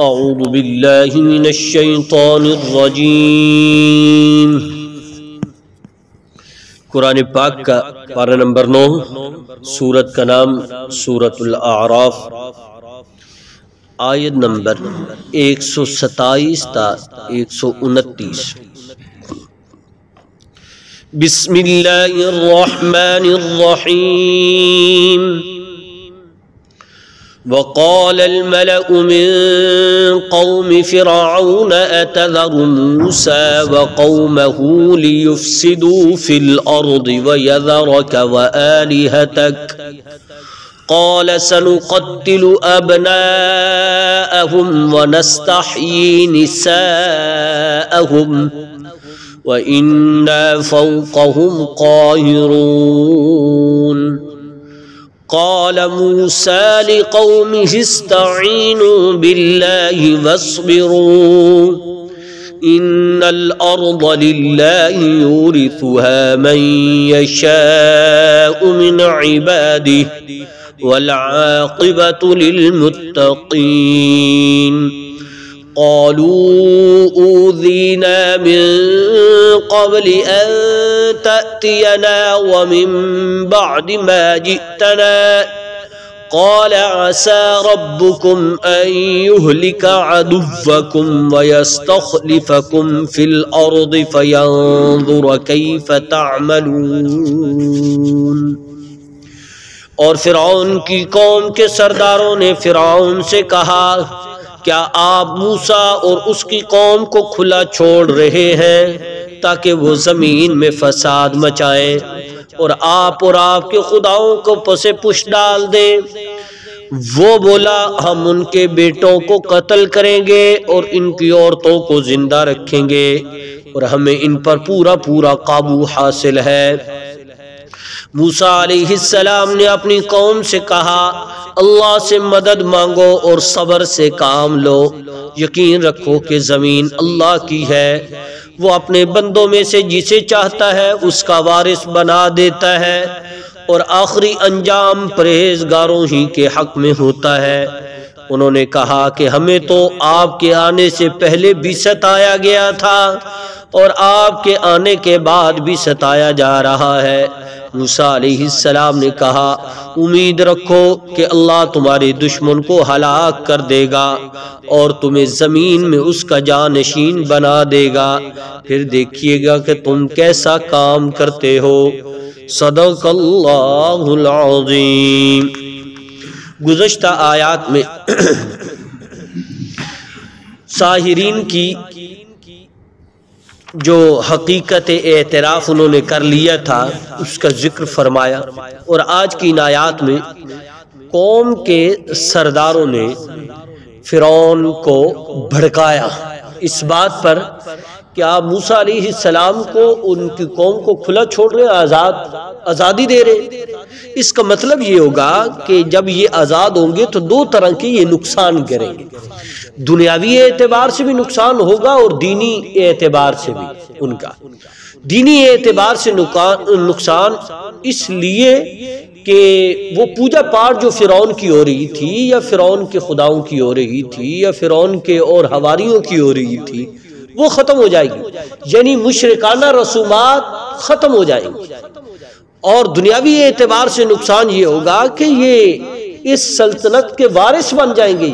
اعوذ باللہ من الشیطان الرجیم۔ قرآن پاک کا پارہ نمبر 9، سورت کا نام سورۃ الاعراف، آیت نمبر 127 تا 129۔ بسم اللہ الرحمن الرحیم۔ وقال الملأ من قوم فرعون أتذر موسى وقومه ليفسدوا في الأرض ويذرك وآلهتك قال سنقتل أبناءهم ونستحيي نساءهم وإنا فوقهم قاهرون۔ قال موسى لقومه استعينوا بالله واصبروا إن الأرض لله يورثها من يشاء من عباده والعاقبة للمتقين۔ قالوا أوذينا من قبل أن تأتينا ومن بعد ما جئتنا قال عسى ربكم أن يهلك عدوكم ويستخلفكم في الأرض فينظر كيف تعملون۔ اور فرعون کی قوم کے سرداروں نے فرعون سے کہا، کیا آپ موسیٰ اور اس کی قوم کو کھلا چھوڑ رہے ہیں تاکہ وہ زمین میں فساد مچائیں اور آپ کے خداؤں کو پسے پش ڈال دیں؟ وہ بولا، ہم ان کے بیٹوں کو قتل کریں گے اور ان کی عورتوں کو زندہ رکھیں گے اور ہمیں ان پر پورا قابو حاصل ہے۔ موسیٰ علیہ السلام نے اپنی قوم سے کہا، اللہ سے مدد مانگو اور صبر سے کام لو، یقین رکھو کہ زمین اللہ کی ہے، وہ اپنے بندوں میں سے جسے چاہتا ہے اس کا وارث بنا دیتا ہے اور آخری انجام پرہیزگاروں ہی کے حق میں ہوتا ہے۔ انہوں نے کہا کہ ہمیں تو آپ کے آنے سے پہلے بھی ستایا گیا تھا اور آپ کے آنے کے بعد بھی ستایا جا رہا ہے۔ موسیٰ علیہ السلام نے کہا، امید رکھو کہ اللہ تمہارے دشمن کو ہلاک کر دے گا اور تمہیں زمین میں اس کا جانشین بنا دے گا، پھر دیکھیے گا کہ تم کیسا کام کرتے ہو۔ صدق اللہ العظیم۔ گزشتہ آیات میں ساحرین کی جو حقیقت اعتراف انہوں نے کر لیا تھا اس کا ذکر فرمایا، اور آج کی ان آیات میں قوم کے سرداروں نے فرعون کو بھڑکایا اس بات پر کہ آپ موسیٰ علیہ السلام کو ان کی قوم کو کھلا چھوڑ رہے ہیں، آزادی دے رہے۔ اس کا مطلب یہ ہوگا کہ جب یہ آزاد ہوں گے تو دو طرح کے یہ نقصان کریں گے، دنیاوی اعتبار سے بھی نقصان ہوگا اور دینی اعتبار سے بھی۔ ان کا دینی اعتبار سے نقصان اس لیے کہ وہ پوجا پاٹ جو فرعون کی ہو رہی تھی یا فرعون کے خداؤں کی ہو رہی تھی یا فرعون کے اور حواریوں کی ہو رہی تھی وہ ختم ہو جائے گی، یعنی مشرکانہ رسومات ختم ہو جائیں گی۔ اور دنیاوی اعتبار سے نقصان یہ ہوگا کہ یہ اس سلطنت کے وارث بن جائیں گے۔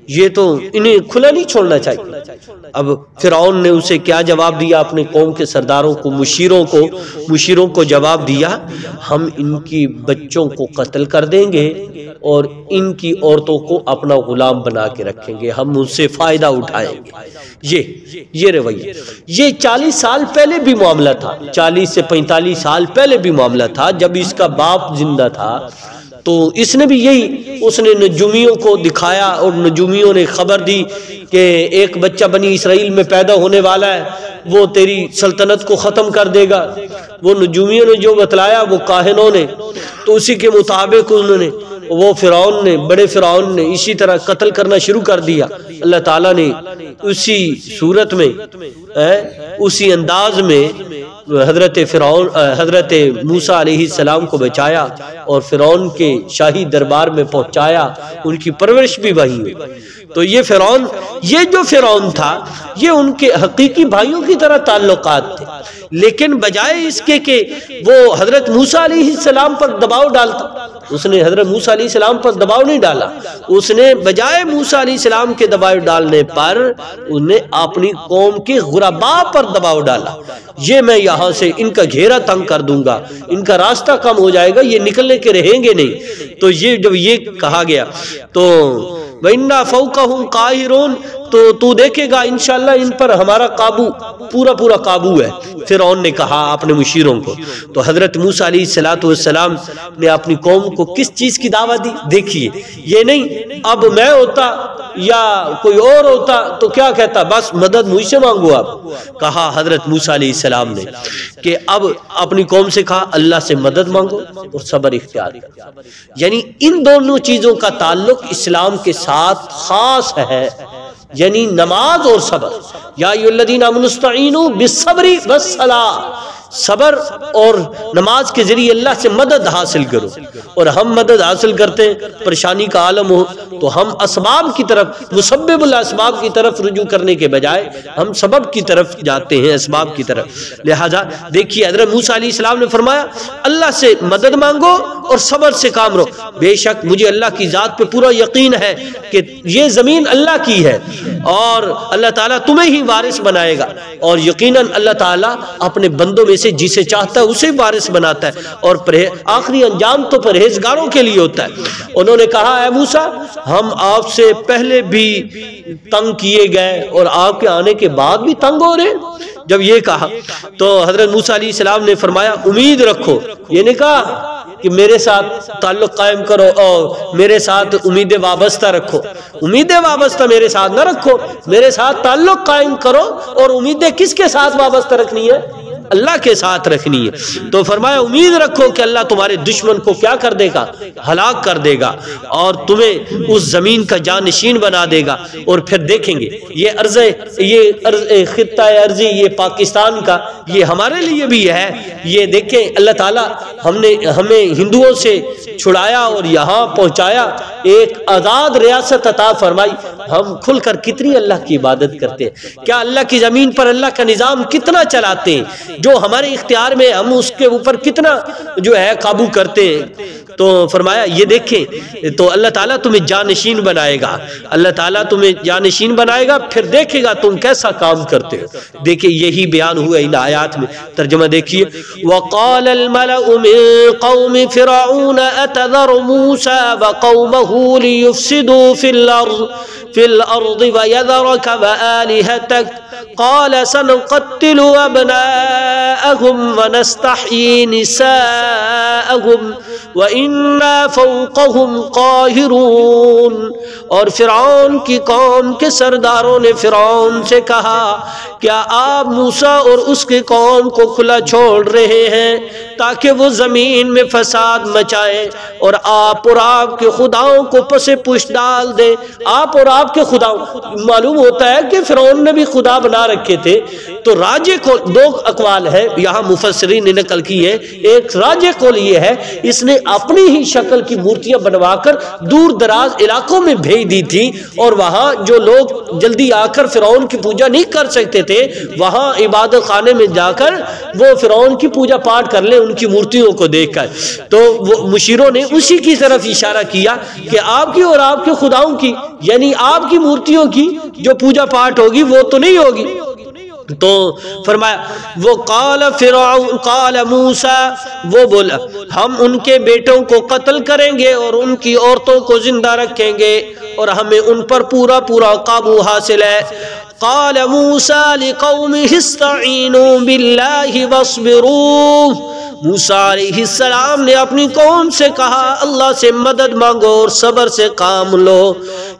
یہ تو انہیں کھلا نہیں چھوڑنا چاہیے۔ اب فرعون نے اسے کیا جواب دیا؟ اپنے قوم کے سرداروں کو، مشیروں کو جواب دیا، ہم ان کی بچوں کو قتل کر دیں گے اور ان کی عورتوں کو اپنا غلام بنا کے رکھیں گے، ہم ان سے فائدہ اٹھائیں گے۔ یہ رویہ یہ 40 سال پہلے بھی معاملہ تھا، 40 سے 45 سال پہلے بھی معاملہ تھا جب اس کا باپ زندہ تھا۔ تو اس نے بھی یہی، اس نے نجومیوں کو دکھایا اور نجومیوں نے خبر دی کہ ایک بچہ بنی اسرائیل میں پیدا ہونے والا ہے، وہ تیری سلطنت کو ختم کر دے گا۔ وہ نجومیوں نے جو بتلایا، وہ کاہنوں نے، تو اسی کے مطابق انہوں نے وہ فرعون نے، بڑے فرعون نے اسی طرح قتل کرنا شروع کر دیا۔ اللہ تعالیٰ نے اسی صورت میں، اسی انداز میں حضرت موسیٰ علیہ السلام کو بچایا اور فرعون کے شاہی دربار میں پہنچایا، ان کی پرورش بھی وہی ہوئی۔ تو یہ فرعون، یہ جو فرعون تھا یہ ان کے حقیقی بھائیوں کی طرح تعلقات تھے، لیکن بجائے اس کے کہ وہ حضرت موسیٰ علیہ السلام پر دباؤ ڈالتا، اس نے حضرت موسیٰ علیہ السلام پر دباؤ نہیں ڈالا، اس نے بجائے موسیٰ علیہ السلام کے دباؤ ڈالنے پر انہیں اپنی قوم کے غرباء پر دباؤ ڈالا، یہ میں یہاں سے ان کا گھیرا تنگ کر دوں گا، ان کا راستہ کم ہو جائے گا، یہ نکلنے کے رہیں گے نہیں۔ تو یہ جب یہ کہا گیا تو وَإِنَّا فَوْقَهُمْ قَاهِرُونَ، تو دیکھے گا انشاءاللہ ان پر ہمارا قابو، پورا قابو ہے، فرعون نے کہا اپنے مشیروں کو۔ تو حضرت موسیٰ علیہ السلام نے اپنی قوم کو کس چیز کی دعوت دی؟ دیکھیے، یہ نہیں اب میں ہوتا یا کوئی اور ہوتا تو کیا کہتا، بس مدد مجھ سے مانگو۔ اب کہا حضرت موسیٰ علیہ السلام نے کہ اب اپنی قوم سے کہا اللہ سے مدد مانگو اور صبر اختیار کرو، یعنی ان دونوں چیزوں کا تعلق اسلام کے ساتھ خاص ہے، یعنی نماز اور صبر۔ یا ایھا الذین آمنوا استعینوا بالصبر والصلاۃ، صبر اور نماز کے ذریعے اللہ سے مدد حاصل کرو۔ اور ہم مدد حاصل کرتے ہیں، پریشانی کا عالم ہو تو ہم اسباب کی طرف، مسبب الاسباب کی طرف رجوع کرنے کے بجائے ہم سبب کی طرف جاتے ہیں، اسباب کی طرف۔ لہذا دیکھیے حضرت موسیٰ علیہ السلام نے فرمایا اللہ سے مدد مانگو اور صبر سے کام رہو، بے شک مجھے اللہ کی ذات پہ پورا یقین ہے کہ یہ زمین اللہ کی ہے اور اللہ تعالیٰ تمہیں ہی وارث بنائے گا، اور یقیناً اللہ تعالیٰ اپنے بندوں میں سے جسے چاہتا ہے اسے وارث بناتا ہے، اور آخری انجام تو پرہیزگاروں کے لیے ہوتا ہے۔ انہوں نے کہا اے موسیٰ ہم آپ سے پہلے بھی تنگ کیے گئے اور آپ کے آنے کے بعد بھی تنگ ہو رہے ہیں۔ جب یہ کہا تو حضرت موسیٰ علیہ السلام نے فرمایا امید رکھو، یہ نہیں کہا کہ میرے ساتھ تعلق قائم کرو اور میرے ساتھ امیدیں وابستہ رکھو، امیدیں وابستہ میرے ساتھ نہ رکھو، میرے ساتھ تعلق قائم کرو، اور امیدیں کس کے ساتھ وابستہ رکھنی ہے؟ اللہ کے ساتھ رکھنی ہے۔ تو فرمایا امید رکھو کہ اللہ تمہارے دشمن کو کیا کر دے گا؟ ہلاک کر دے گا، اور تمہیں اس زمین کا جانشین بنا دے گا۔ اور پھر دیکھیں گے یہ خطہ ارضی، یہ پاکستان کا، یہ ہمارے لیے بھی ہے۔ یہ دیکھیں اللہ تعالیٰ ہمیں ہندوؤں سے چھڑایا اور یہاں پہنچایا، ایک آزاد ریاست عطا فرمائی، ہم کھل کر کتنی اللہ کی عبادت کرتے ہیں، کیا اللہ کی زمین پر اللہ کا نظام کتنا چلاتے ہیں، جو ہمارے اختیار میں ہم اس کے اوپر کتنا جو ہے قابو کرتے ہیں۔ تو فرمایا یہ دیکھیں تو اللہ تعالیٰ تمہیں جانشین بنائے گا، اللہ تعالیٰ تمہیں جانشین بنائے گا، پھر دیکھے گا تم کیسا کام کرتے ہو۔ دیکھیں یہی بیان ہوا ان آیات میں، ترجمہ دیکھیے وَقَالَ الْمَلَأُ مِن قَوْمِ فِرْعَوْنَ أَتَذَرُ مُوسَى وَقَوْمَهُ لِيُفْسِدُوا فِي الْأَرْضِ وَيَذَرَكَ وَآلِهَتَكَ قال سنقتل أبناءهم ونستحيي نساءهم وإنا فوقهم قاهرون۔ اور فرعون کی قوم کے سرداروں نے فرعون سے کہا کیا آپ موسیٰ اور اس کی قوم کو کھلا چھوڑ رہے ہیں تاکہ وہ زمین میں فساد مچائیں اور آپ اور آپ کے خداؤں کو پس پشت ڈال دیں؟ آپ اور آپ کے خداؤں، معلوم ہوتا ہے کہ فرعون نے بھی خدا بنا رکھے تھے۔ تو راجع کو دو اقوال ہے یہاں مفسرین نے نقل کی ہے، ایک راجع قول یہ ہے اس نے اپنی ہی شکل کی مورتیاں بنوا کر دور دراز علاقوں میں بھیج دی تھی، اور وہاں جو لوگ جلدی آ کر فرعون کی پوجا نہیں کر سکتے تھے وہاں عبادت خانے میں جا کر وہ فرعون کی پوجا پاٹ کر لیں ان کی مورتیوں کو دیکھ کر۔ تو وہ مشیروں نے اسی کی طرف اشارہ کیا کہ آپ کی اور آپ کے خداؤں کی، یعنی آپ کی مورتیوں کی جو پوجا پاٹ ہوگی وہ تو نہیں ہوگی۔ تو فرمایا وہ قال موسیٰ، وہ بولا ہم ان کے بیٹوں کو قتل کریں گے اور ان کی عورتوں کو زندہ رکھیں گے اور ہمیں ان پر پورا قابو حاصل ہے۔ قال موسیٰ لقومہ استعینوا باللہ واصبروا، موسیٰ علیہ السلام نے اپنی قوم سے کہا اللہ سے مدد مانگو اور صبر سے کام لو۔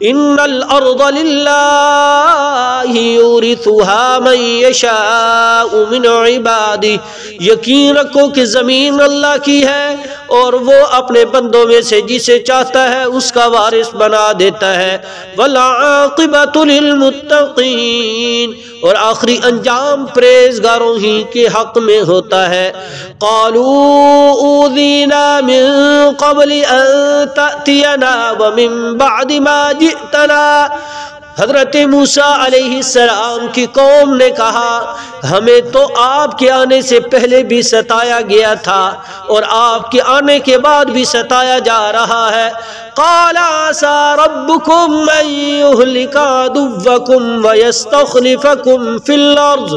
ان الارض للہ یورثها من یشاء من عبادہ، یقین رکھو کہ زمین اللہ کی ہے اور وہ اپنے بندوں میں سے جسے چاہتا ہے اس کا وارث بنا دیتا ہے۔ والعاقبۃ للمتقین، اور آخری انجام پرہیزگاروں ہی کے حق میں ہوتا ہے۔ قالوا اوذینا من قبل ان تأتینا ومن بعد ما جئتنا، حضرت موسیٰ علیہ السلام کی قوم نے کہا ہمیں تو آپ کے آنے سے پہلے بھی ستایا گیا تھا اور آپ کے آنے کے بعد بھی ستایا جا رہا ہے۔ قال عسى ربكم ان يهلك عدوكم ويستخلفكم في الارض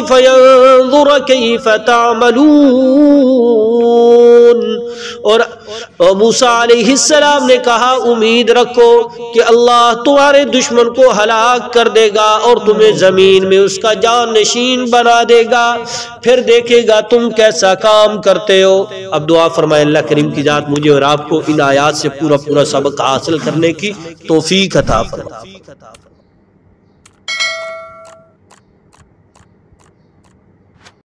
فينظر كيف تعملون۔ اور موسیٰ علیہ السلام نے کہا امید رکھو کہ اللہ تمہارے دشمن کو ہلاک کر دے گا اور تمہیں زمین میں اس کا جان نشین بنا دے گا، پھر دیکھے گا تم کیسا کام کرتے ہو۔ اب دعا فرمائے اللہ کریم کی ذات مجھے اور آپ کو ان آیات سے پورا سبق حاصل کرنے کی توفیق عطا فرمائے۔